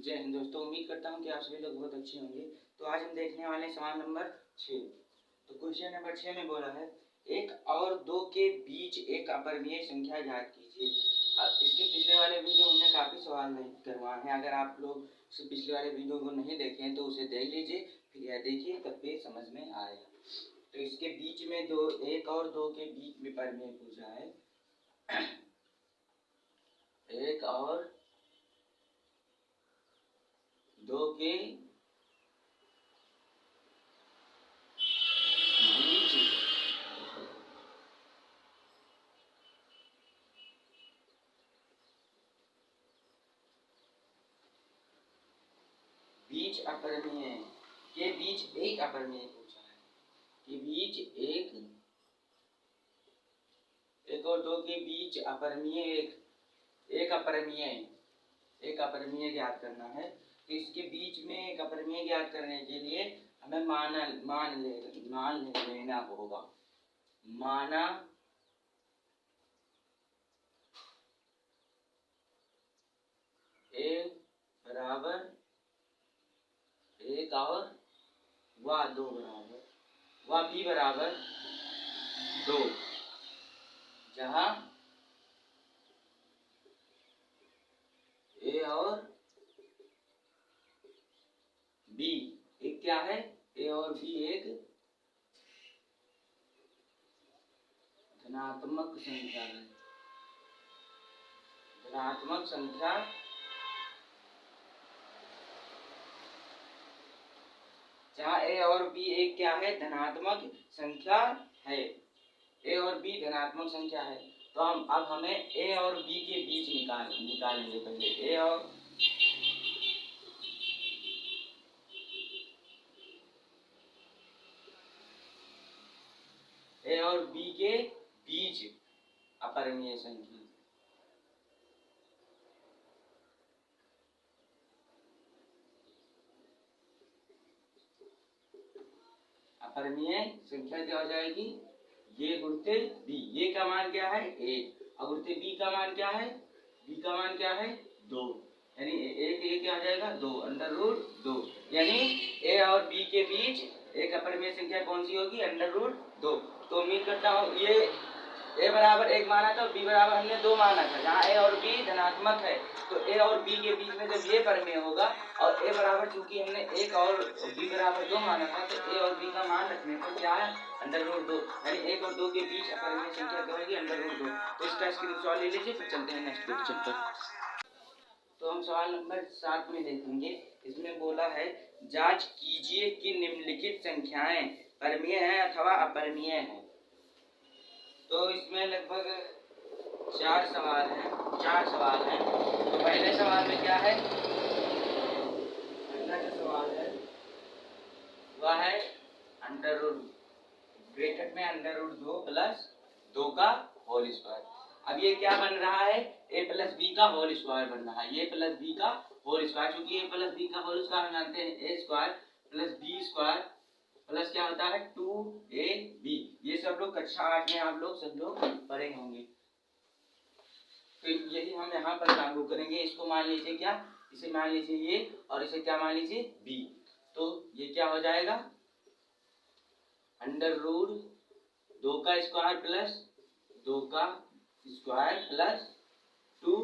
जय हिंद दोस्तों, उम्मीद करता हूँ कि आप सभी लोग बहुत अच्छे होंगे। तो आज हम देखने वाले हैं सवाल नंबर 6। तो क्वेश्चन नंबर 6 में बोला है 1 और 2 के बीच एक अपरिमेय संख्या ज्ञात कीजिए। अब इसके पिछले वाले वीडियो हमने काफ़ी सवाल नहीं करवाए हैं। अगर आप लोग पिछले वाले वीडियो को नहीं देखे हैं तो उसे देख लीजिए, फिर यह देखिए, तब फिर समझ में आएगा। तो इसके बीच में 1 और 2 के बीच में परिमेय पूछा है। 1 और 2 के बीच अपरिमेय के बीच एक अपरिमेय पूछा है कि बीच एक और 2 के बीच अपरिमेय एक अपरिमेय ज्ञात करना है। तो इसके बीच में एक अपरिमेय ज्ञात करने के लिए हमें मान लेना होगा। माना ए बराबर 1 और व 2 बराबर व बी बराबर 2, जहाँ ए और बी एक क्या है, ए और बी एक धनात्मक संख्या है। धनात्मक संख्या जहाँ ए और बी एक क्या है, धनात्मक संख्या है। ए और बी धनात्मक संख्या है। तो अब हमें ए और बी के बीच निकालेंगे। पहले ए और बी के बीच अपरिमेय संख्या। अपरिमेय संख्या क्या हो जाएगी, ये गुणित बी। ये का मान क्या है, 1, और गुणित बी का मान क्या है, बी का मान क्या है, 2। यानी एक क्या हो जाएगा, 2 √2। यानी ए और बी के बीच एक अपरिमेय संख्या कौन सी होगी, √2। तो उम्मीद करता हूँ ये ए बराबर 1 माना था, बी बराबर हमने 2 माना था। जहाँ ए और बी धनात्मक है तो ए और बी के बीच में जब ये परिमेय होगा, और ए बराबर चूंकि हमने 1 और बी बराबर 2 माना था, तो ए और बी का मान रखने पर क्या है, √2। यानी 1 और 2 के बीच अपरिमेय संख्या क्या होगी, √2। तो इसका स्क्रीनशॉट ले लीजिए, फिर चलते हैं नेक्स्ट क्वेश्चन पर। तो हम सवाल नंबर 7 में देखेंगे। इसमें बोला है जांच कीजिए कि निम्नलिखित संख्याएं परिमेय हैं अथवा अपरिमेय हैं। तो इसमें लगभग 4 सवाल हैं। तो पहले सवाल में क्या है, पहला जो सवाल है वह है ब्रैकेट में √2 प्लस 2 का होल स्क्वायर। अब ये क्या बन रहा है, a प्लस बी का होल स्क्वायर बन रहा है। ये प्लस बी का होल स्क्वायर, क्योंकि a प्लस बी का होल स्क्वायर हम जानते हैं a square plus B square plus क्या होता है 2ab। ये सब लोग कक्षा 8 में आप लोग सब लोग पढ़े होंगे। तो यही हम यहाँ पर लागू करेंगे। इसको मान लीजिए क्या, इसे मान लीजिए ये, और इसे क्या मान लीजिए b। तो ये क्या हो जाएगा, √2 का स्क्वायर प्लस 2 का स्क्वायर प्लस 2।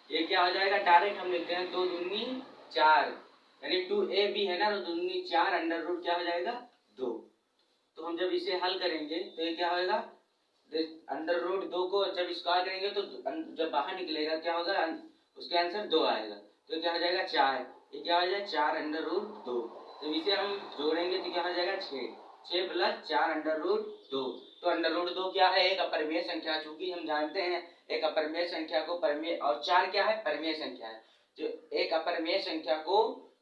ये क्या हो जाएगा, डायरेक्ट हम लिखते हैं 2 दूनी 4, यानी 2ab है ना, तो 2 दूनी 4 √ क्या हो जाएगा 2। तो हम जब इसे हल करेंगे तो ये क्या होगा, √2 को जब स्क्वायर करेंगे तो जब बाहर निकलेगा क्या होगा, उसका आंसर 2 आएगा। तो क्या हो जाएगा 4। ये क्या हो जाएगा 4 √2। तो इसे हम जोड़ेंगे तो क्या हो जाएगा 6 प्लस 4 √2। तो √2 क्या है, एक अपरिमेय संख्या। चूंकि हम जानते हैं एक अपरिमेय संख्या को परिमेय, और 4 क्या है, परिमेय संख्या है। जो एक अपरिमेय संख्या को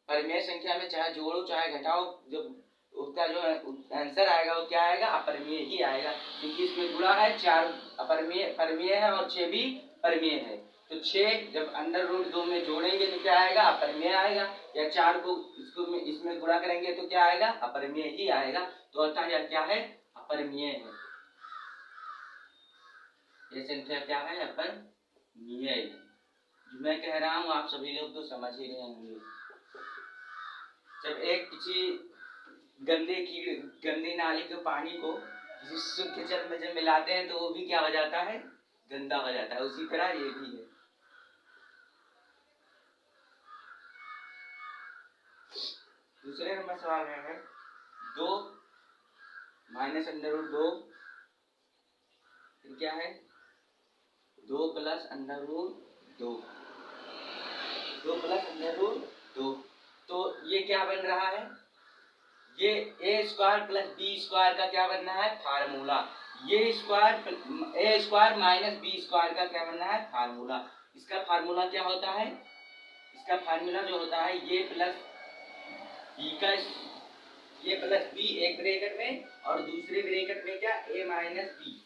परिमेय संख्या में चाहे जोड़ो चाहे घटाओ, जब उसका जो आंसर आएगा वो क्या आएगा, अपरिमेय ही आएगा। क्योंकि इसमें गुणा है, 4 परिमेय है और 6 भी परिमेय है। तो 6 जब √2 में जोड़ेंगे तो क्या आएगा, अपरिमेय आएगा। या 4 को इसमें गुणा करेंगे तो क्या आएगा, अपरिमेय ही आएगा। तो अर्थात यह क्या है, अपरिमेय है। ये संख्या क्या है, अपरिमेय है। जो मैं कह रहा हूँ आप सभी लोग तो समझ ही रहे होंगे। जब एक किसी गंदी नाली के पानी को किसी शुद्ध जल में जब मिलाते हैं तो वो भी क्या हो जाता है, गंदा हो जाता है। उसी तरह ये भी है। दूसरे नंबर सवाल में है 2 माइनस अंडर रूट 2, फिर क्या है 2 plus under root 2, 2 plus under root 2। तो ये क्या बन रहा है, ये A square plus B square का क्या बनना है, फार्मूला। ये square A square minus B square का क्या बनना है, फार्मूला। इसका फार्मूला क्या होता है, इसका फार्मूला जो होता है ये प्लस बी का, ये प्लस बी एक ब्रैकेट में और दूसरे ब्रैकेट में क्या ए माइनस बी।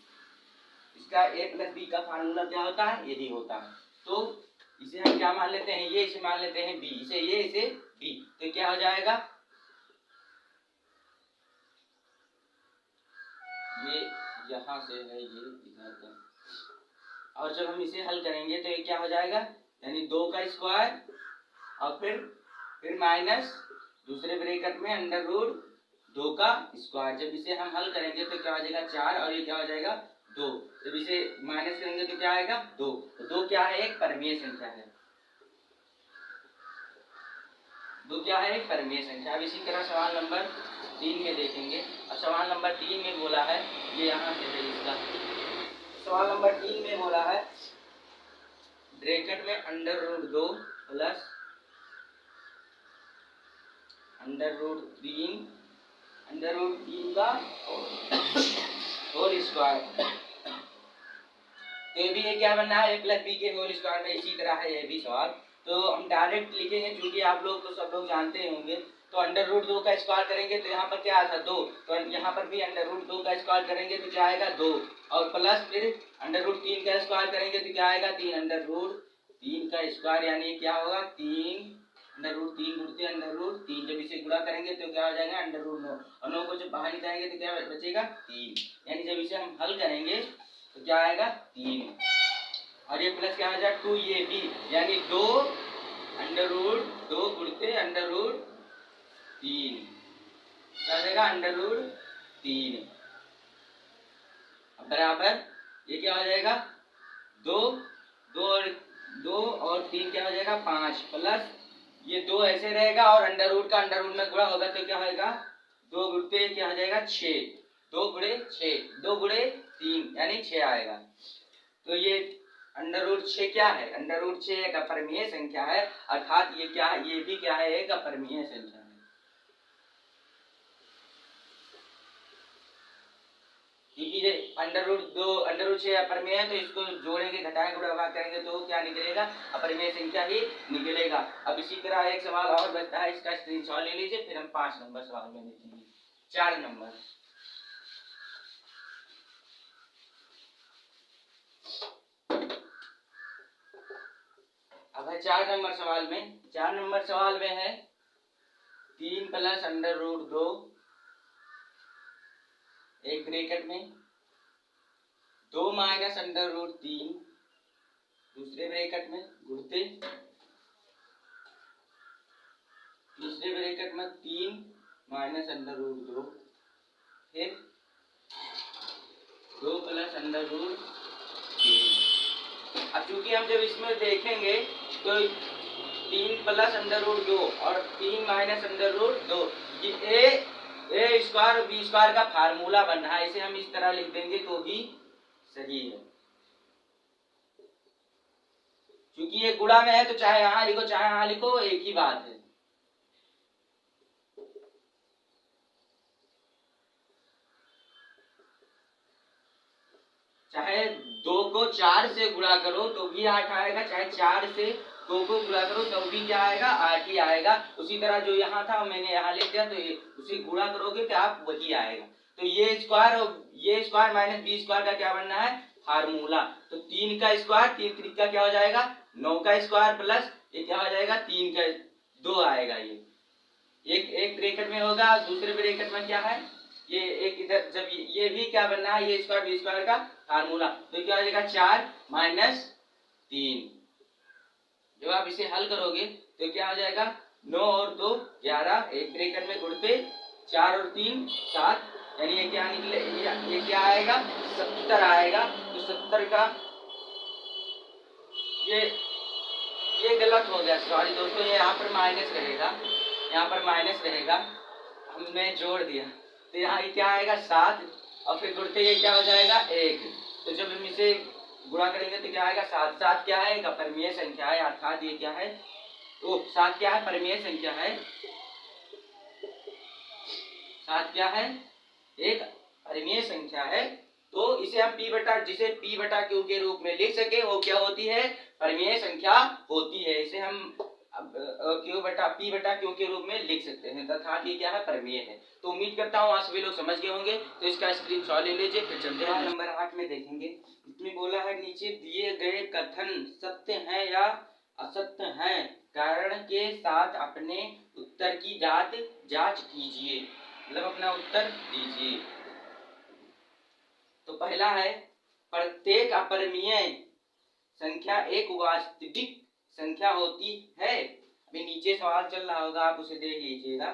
इसका ए प्लस बी का फार्मूला क्या होता है, यही होता है। तो इसे हम क्या मान लेते हैं, ये इसे मान लेते हैं बी, इसे ये इसे बी। तो क्या हो जाएगा, ये यहाँ से है ये इधर तक। और जब हम इसे हल करेंगे तो ये क्या हो जाएगा, यानी 2 का स्क्वायर और फिर माइनस दूसरे ब्रैकेट में अंडर रूट 2 का स्क्वायर। जब इसे हम हल करेंगे तो क्या हो जाएगा 4 और ये क्या हो जाएगा 2। जब इसे माइनस करेंगे तो क्या आएगा 2। तो 2 क्या है, एक परमीय संख्या है। 2 क्या है, एक परमीय संख्या। अब इसी तरह सवाल नंबर 3 में देखेंगे। और सवाल नंबर 3 में बोला है, ये यहाँ से है इसका सवाल नंबर 3 में बोला है ब्रैकेट में under root 2 plus under root 3 का होल स्क्वायर। तो ये भी ये क्या बनना है, ए प्लस बी के होल स्क्वायर में। इसी तरह है ये भी सवाल। तो हम डायरेक्ट लिखेंगे क्योंकि आप लोग तो सब लोग जानते होंगे। तो अंडर रूट 2 का स्क्वायर करेंगे तो यहाँ पर क्या आता 2, तो यहाँ पर भी अंडर रूट 2 का स्क्वायर करेंगे तो क्या आएगा 2, और प्लस फिर अंडर रूट 3 का स्क्वायर करेंगे तो क्या आएगा 3। अंडर रूट 3 का स्क्वायर यानी क्या होगा 3, अंडर रूट 3 गुणते अंडर रूट 3। जब इसे गुणा करेंगे तो क्या हो जाएगा अंडर रूट 9, और 9 को जब बाहर निकालेंगे तो क्या बचेगा 3। यानी जब इसे हम हल करेंगे तो क्या आएगा 3, और ये प्लस क्या आ जाएगा 2 ये भी, यानी 2 अंडर रूट 2 गुणते अंडर रूट 3, क्या आ जाएगा अंडर रूट 3 बराबर ये क्या हो जाएगा 2 और 3 क्या हो जाएगा 5, प्लस ये 2 ऐसे रहेगा और अंडर रूट का अंडर रूट में गुणा होगा तो क्या होगा 2 गुणते क्या हो जाएगा 6, 2 गुणे 6, 2 गुणे 3 यानी 6 आएगा। तो ये अंडर रूट 6 क्या है, अंडर रूट 6 एक अपरिमेय संख्या है, अर्थात ये क्या है, ये भी क्या है एक अपरिमेय संख्या है। क्योंकि अंडर रूट 6 अपरिमेय है तो इसको जोड़ेंगे घटाएंगे गुणा करेंगे तो क्या निकलेगा, अपरिमेय संख्या ही निकलेगा। अब इसी तरह एक सवाल और बचता है, इसका स्क्रीनशॉट ले लीजिए, फिर हम 5 नंबर सवाल में देखेंगे। 4 नंबर अब है 4 नंबर सवाल में। 4 नंबर सवाल में है 3 प्लस अंडर रूट 2 एक ब्रैकेट में 2 माइनस अंडर रूट 3 दूसरे ब्रैकेट में गुणते तीसरे ब्रैकेट में 3 माइनस अंडर रूट 2 फिर 2 प्लस अंडर रूट 3। अब चूंकि हम जब इसमें देखेंगे तो 3 प्लस अंडर रूट 2 और 3 माइनस अंडर रूट 2 ये ए स्क्वायर और बी स्क्वायर का फार्मूला बन रहा है। इसे हम इस तरह लिख देंगे तो भी सही है। क्योंकि ये गुणा में है तो चाहे यहां लिखो चाहे यहां लिखो एक ही बात है। चाहे 2 को 4 से गुणा करो तो भी 8 आएगा, चाहे 4 से 2 को गुणा करो तो भी क्या आएगा 8 ही आएगा। उसी तरह जो यहाँ था मैंने यहाँ लिख दिया, तो उसे गुणा करोगे तो आप वही आएगा। तो ये स्क्वायर माइनस बी स्क्वायर का क्या बनना है फार्मूला। तो 3 का स्क्वायर 3 3 का क्या हो जाएगा 9 का स्क्वायर प्लस ये क्या हो जाएगा 3 का 2 आएगा। ये एक ब्रैकेट में होगा, दूसरे ब्रैकेट में क्या है ये एक इधर। जब ये भी क्या बनना है ये स्क्वायर बी स्क्वायर का फार्मूला, तो क्या हो जाएगा 4 माइनस 3 जब आप इसे हल करोगे तो क्या हो जाएगा, 9 और 2 11, एक ब्रैकेट में गुणते 4 और 3 7, यानी ये क्या निकले, ये क्या आएगा 70 आएगा। तो 70 का ये गलत हो गया, सॉरी दोस्तों, ये यहाँ पर माइनस रहेगा, यहाँ पर माइनस रहेगा, हमने जोड़ दिया। तो यहाँ ये क्या आएगा 7 और फिर गुणते ये क्या हो जाएगा 1। तो जब हम इसे गुणा करेंगे तो क्या आएगा 7। 7 क्या है, एक अपरिमेय संख्या है, अर्थात ये क्या है, तो 7 क्या है, परिमेय संख्या है। 7 क्या है, एक परिमेय संख्या है। तो इसे हम p बटा, जिसे p बटा q के रूप में लिख सके, वो क्या होती है, परिमेय संख्या होती है। इसे हम p बटा q के रूप में लिख सकते हैं, तथा ये क्या है, परिमेय है। तो उम्मीद करता हूँ आप सभी लोग समझ गए होंगे। तो इसका स्क्रीनशॉट ले लीजिए, फिर चलते हैं नंबर 8 में देखेंगे। इसमें बोला है नीचे दिए गए कथन सत्य हैं या असत्य हैं, कारण के साथ अपने उत्तर की जांच कीजिए, मतलब अपना उत्तर दीजिए। तो पहला है, प्रत्येक अपरिमेय संख्या एक वास्तविक संख्या होती है। अभी नीचे सवाल चल रहा होगा, आप उसे देख लीजिएगा।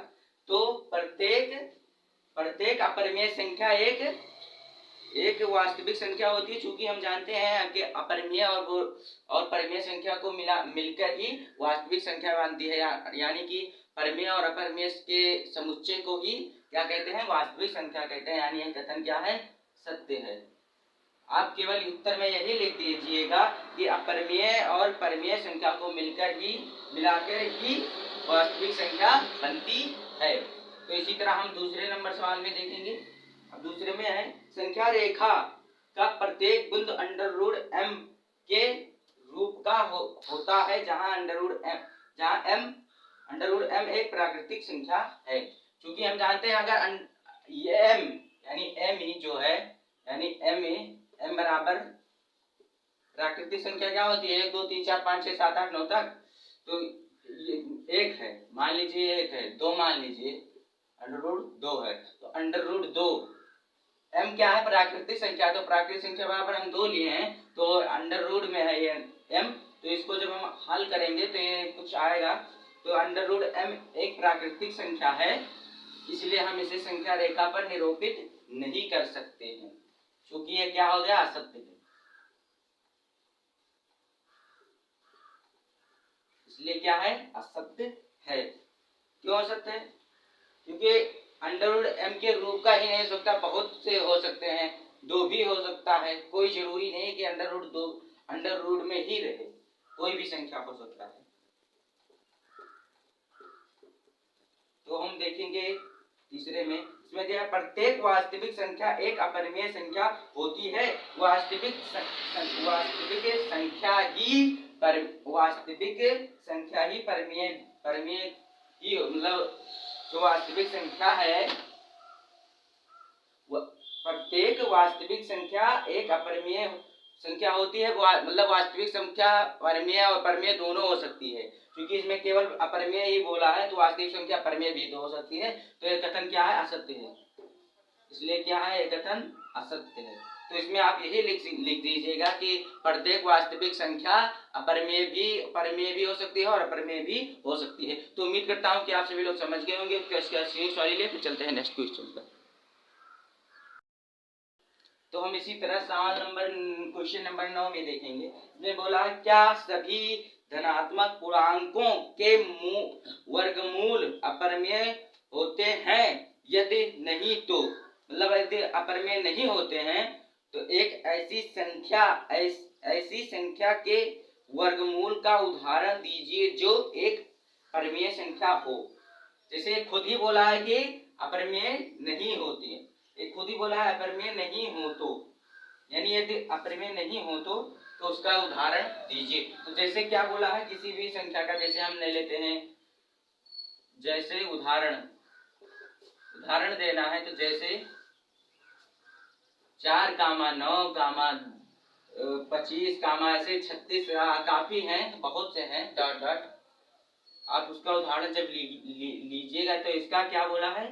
तो प्रत्येक अपरिमेय संख्या एक वास्तविक संख्या होती है, क्योंकि हम जानते हैं कि अपरिमेय और परिमेय संख्या को मिलकर ही वास्तविक संख्या बनती है, यानी कि परिमेय और अपरिमेय के समुच्चय को ही क्या कहते हैं, वास्तविक संख्या कहते हैं। यानी यह कथन क्या है, सत्य है। आप केवल उत्तर में यही लिख दीजिएगा कि अपरिमेय और परिमेय संख्या को मिलाकर ही वास्तविक संख्या बनती है। तो इसी तरह हम दूसरे नंबर सवाल में देखेंगे। अब दूसरे में है, संख्या रेखा का प्रत्येक बिंदु अंडर रूट m के रूप का होता है, जहां m एक प्राकृतिक संख्या है। क्योंकि हम जानते हैं अगर ये m यानी m ही जो है, यानी m बराबर प्राकृतिक संख्या क्या होती है, 1 2 3 4 5 6 7 8 9 तक। तो ये 1 है, मान लीजिए 1 है, 2 मान लीजिए, अंडर रूट 2 है। तो अंडर रूट 2 m क्या है, प्राकृतिक संख्या। तो प्राकृतिक संख्या बराबर हम 2 लिए हैं, तो अंडर रूट में है ये m। तो इसको जब हम हल करेंगे तो ये कुछ आएगा। तो अंडर रूट m एक प्राकृतिक संख्या है, इसलिए हम इसे संख्या रेखा पर निरूपित नहीं कर सकते हैं, क्योंकि ये क्या हो गया, असत्य है। इसलिए क्या है, असत्य है। क्यों असत्य है, क्योंकि अंडर रूट m के रूप का ही नहीं हो सकता, बहुत से हो सकते हैं, 2 भी हो सकता है। कोई जरूरी नहीं कि अंडर रूट में ही रहे, कोई भी संख्या हो सकता है। तो हम देखेंगे तीसरे में, इसमें क्या है, प्रत्येक वास्तविक संख्या एक अपरिमेय संख्या होती है। वास्तविक संख्या ही परिमेय ही, मतलब जो वास्तविक संख्या है, प्रत्येक वास्तविक संख्या एक अपरिमेय संख्या होती है। मतलब वास्तविक संख्या परिमेय और परिमेय दोनों हो सकती है, क्योंकि इसमें केवल अपरिमेय ही बोला है, तो वास्तविक संख्या परिमेय भी तो हो सकती है। तो यह कथन क्या है, असत्य है। इसलिए क्या है, यह कथन असत्य है। तो इसमें आप यही लिख दीजिएगा कि प्रत्येक वास्तविक संख्या परिमेय भी हो सकती है और अपरिमेय भी हो सकती है। तो उम्मीद करता हूँ कि आप सभी लोग समझ गए होंगे। फिर चलते हैं नेक्स्ट क्वेश्चन पर। तो हम इसी तरह क्वेश्चन नंबर 9 में देखेंगे। इसमें बोला, क्या सभी धनात्मक पूर्णांकों के वर्गमूल अपरिमेय होते हैं, यदि नहीं तो, मतलब यदि अपरिमेय नहीं होते हैं तो एक ऐसी संख्या के वर्गमूल का उदाहरण दीजिए जो एक परिमेय संख्या हो। जैसे खुद ही बोला है कि अपरिमेय नहीं होती है, एक खुद ही बोला है अपरिमेय नहीं हो, तो यानी यदि अपरिमेय नहीं हो तो उसका उदाहरण दीजिए। तो जैसे क्या बोला है, किसी भी संख्या का, जैसे हम ले लेते हैं, जैसे उदाहरण देना है, तो जैसे 4, 9, 25, ऐसे 36 काफी हैं, बहुत से हैं, डॉट डॉट। आप उसका उदाहरण जब लीजिएगा तो इसका क्या बोला है,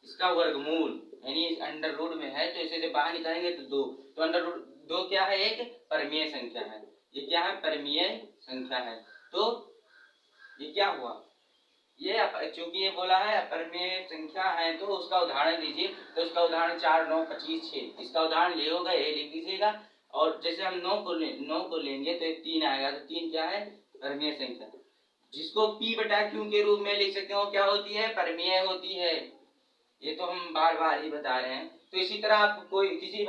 इसका वर्गमूल, यानी अंडर रूट में है, तो इसे जब बाहर निकालेंगे तो 2। तो अंडर रूट 2 क्या है, एक परिमेय संख्या है। ये क्या है, परिमेय संख्या है। तो ये क्या हुआ, ये चूंकि ये बोला है अपरिमेय संख्या है तो उसका उदाहरण लीजिए। तो उसका उदाहरण 4, 9, 25, 6, इसका उदाहरण ये होगा, ये लिख दीजिएगा। और जैसे हम 9 को लेंगे तो 3 आएगा। तो 3 क्या है, परिमेय संख्या, जिसको p बटा q के रूप में लिख सकते हो, क्या होती है, परिमेय होती है। ये तो हम बार बार ही बता रहे हैं। तो इसी तरह आप कोई किसी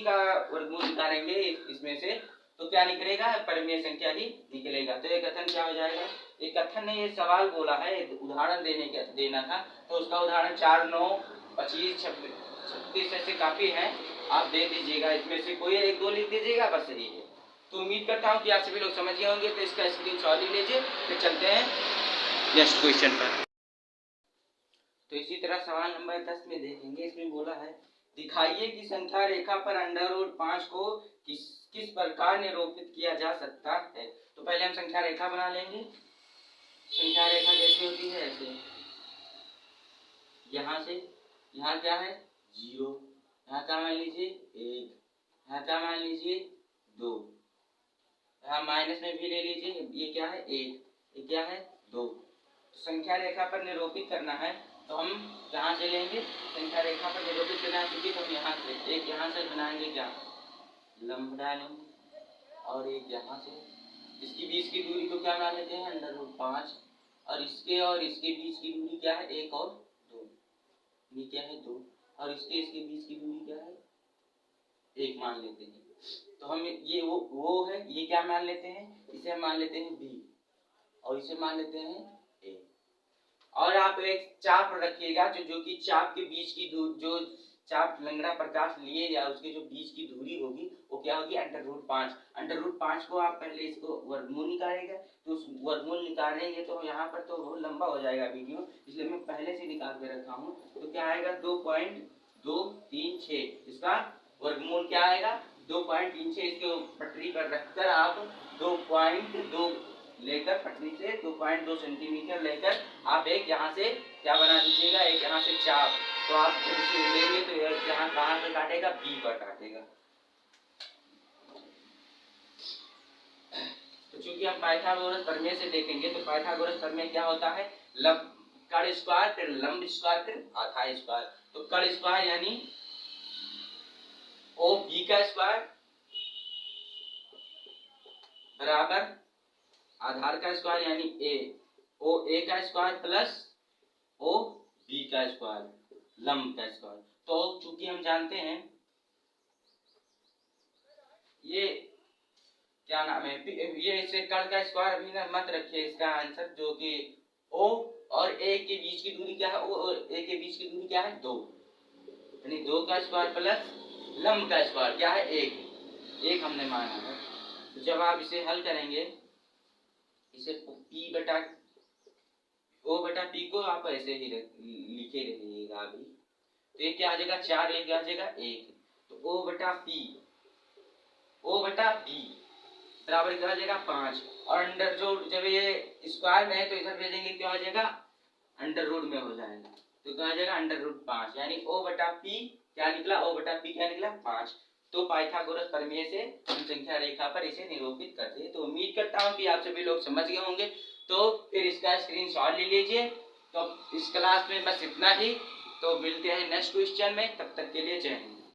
का वर्गमूल निकालेंगे इसमें से, तो क्या निकलेगा, परिमेय संख्या ही निकलेगा। तो ये कथन क्या हो जाएगा, एक कथन ने ये सवाल बोला है, उदाहरण देना था। तो उसका उदाहरण 4, 9, 25, 26 ऐसे काफी है, आप दे दीजिएगा। इसमें से कोई एक दो लिख दीजिएगा, बस सही है। तो उम्मीद करता हूँ कि आप सभी लोग समझ गए होंगे। तो इसका स्क्रीनशॉट ले लीजिए। फिर चलते हैं नेक्स्ट क्वेश्चन पर। तो इसी तरह सवाल नंबर 10 में देखेंगे। इसमें बोला है, दिखाइए कि संख्या रेखा पर √5 को किस प्रकार निरूपित किया जा सकता है। तो पहले हम संख्या रेखा बना लेंगे। संख्या रेखा कैसे होती है, ऐसे यहाँ से यहाँ क्या है 0, यहाँ क्या मान लीजिए 1, यहाँ क्या मान लीजिए 2, यहाँ माइनस में भी ले लीजिए, ये क्या है 1, ये क्या है 2। संख्या रेखा पर निरूपित करना है तो हम कहाँ से लेंगे, संख्या रेखा पर निरूपित करना है क्योंकि हम यहाँ से एक यहाँ से बनाएंगे, क्या लंब डालेंगे, और एक यहाँ से, इसकी बीच की दूरी को क्या मान लेते हैं √5, और इसके बीच की दूरी क्या है 1 और 2, ये क्या है 2, और इसके बीच की दूरी क्या है 1 मान लेते हैं। तो हम ये वो है, ये क्या मान लेते हैं, इसे हम मान लेते हैं b, और इसे मान लेते हैं a। और आप एक चाप रखिएगा, जो कि चाप के बीच की दूरी, जो चाप लंगड़ा प्रकाश लिए या उसके जो बीच की दूरी होगी वो क्या होगी √5। √5 को आप पहले इसको वर्गमूल निकालेंगे। तो उस वर्गमूल निकालेंगे तो यहाँ पर तो बहुत लंबा हो जाएगा वीडियो, इसलिए मैं पहले से निकाल के रखा हूँ। तो क्या आएगा 2.236, इसका वर्गमूल क्या आएगा 2.36। इसके पटरी पर रखकर आप 2.2 लेकर, पटरी से 2.2 सेंटीमीटर लेकर आप एक यहाँ से क्या बना दीजिएगा, एक यहाँ से चाप। तो आप जब इसे लेंगे तो यहाँ कहाँ पर काटेगा, बी पर काटेगा। तो चूंकि हम पाइथागोरस प्रमेय से देखेंगे, तो पाइथागोरस प्रमेय क्या होता है, कर्ण स्क्वायर फिर लंब स्क्वायर फिर आधार स्क्वायर। तो कर्ण स्क्वायर यानी ओ बी का स्क्वायर बराबर आधार का स्क्वायर यानी ओ ए का स्क्वायर प्लस ओ बी का स्क्वायर लंब का स्क्वायर। तो चूंकि हम जानते हैं ये क्या नाम है, ये इसे कर्ण का स्क्वायर अभी ना मत रखिए, इसका आंसर जो कि ओ और ए के बीच की दूरी क्या है, ओ और ए के बीच की दूरी क्या है 2, यानी 2 का स्क्वायर प्लस लंब का स्क्वायर क्या है 1 हमने माना है। तो जब आप इसे हल करेंगे, इसे p बटा ओ बटा p को आप ऐसे ही लिखे रहिएगा अभी। तो ये क्या आ जाएगा 4, ये क्या आ जाएगा 1। तो ओ बटा b बराबर क्या आ जाएगा 5, और अंडर जो जब ये स्क्वायर में है तो इधर भेजेंगे क्या हो जाएगा √ में हो जाएगा। तो क्या आ जाएगा √5, यानी ओ बटा p क्या निकला, ओ बटा p क्या निकला 5। तो पाइथागोरस प्रमेय से हम संख्या रेखा पर इसे निरूपित करते हैं। तो उम्मीद करता हूँ कि आप सभी लोग समझ गए होंगे। तो फिर इसका स्क्रीनशॉट ले लीजिए। तो इस क्लास में बस इतना ही। तो मिलते हैं नेक्स्ट क्वेश्चन में, तब तक के लिए जय हिंद।